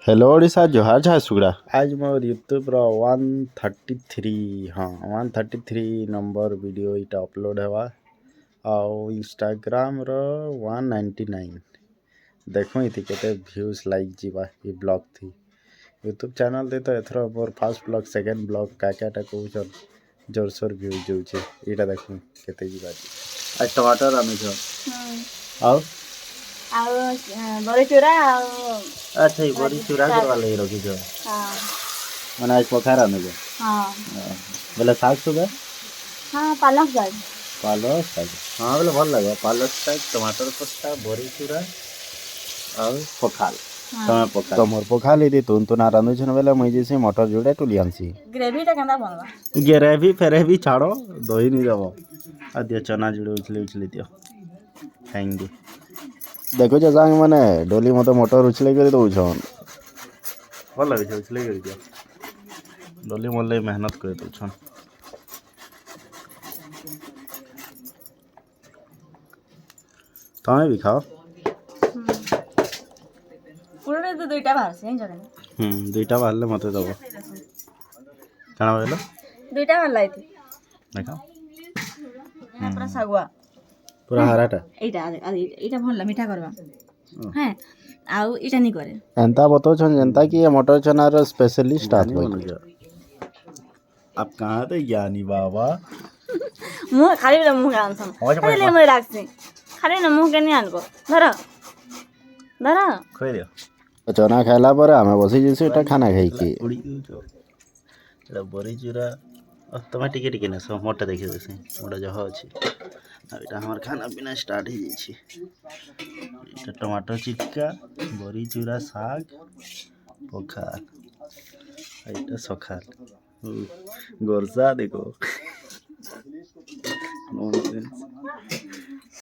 hello Odisha जोहार झारसुगुड़ा आज मोर YouTube रो 133 हाँ 133 नंबर वीडियो इटा अपलोड हेवा आउ इंस्टाग्राम रो 199 देखो इति केते व्यूज लाइक जीवा ई ब्लॉग थी यूट्यूब चैनल दे तो एथरो मोर फर्स्ट ब्लॉग सेकंड ब्लॉग काकाटा कहउछन जोरसोर व्यूज जोचे इटा देखो केते जीवा आज टमाटर आनु छ आउ बड़ी चूड़ा अच्छा ये बड़ी चूड़ा करवा ले रखी जो माने आज पखारा में जो बोले साग सुबह पालक साग हाँ बोले भल लगे पालक साग टमाटर पत्ता बड़ी चूड़ा और पखाल तमे पखाल तमर पखाल इदी तुन ना रांधु छन बेले मई जैसे मटर जोड़े टुली आनसी ग्रेवी टा केना बनवा ग्रेवी फेरेवी छाड़ो दही नहीं दबो आ दियो चना जोड़े उछली दियो खाएंगे देखो जे सांग माने डोली मते मटर उछले कर दउ छन भल लगे उछले कर दियो डोली मल्ले मेहनत कर दउ छन तमे भी खाओ पूरे तो दुईटा बाहर से जरे दुईटा बाहरले मते दबो काना बोलो दुईटा बाहर लाई थी देखो पूरा सागुआ पूरा हराटा एटा भल मीठा करबा हैं आउ एटा नहीं करे एंता बतो छन जनता कि ये मटर चना रो स्पेशलिस्ट आदमी आप कहां थे ज्ञानी बाबा मुंह खाली मुंह गान सन खाली मैं राखसी खाली न मुंह के नहीं आनको धर खोइ दियो चना खाइला पर हमें बसी जैसे एटा खाना खाई की एटा बड़ी चूरा तमे टिके टिके ने सब मोटा देखि देसे मोटा जह अछि अब एटा हमर खाना पीना स्टार्ट ही छी एटा टमाटर चिटका बड़ी चूरा साग पखाल एटा सखाल गोरसा देखो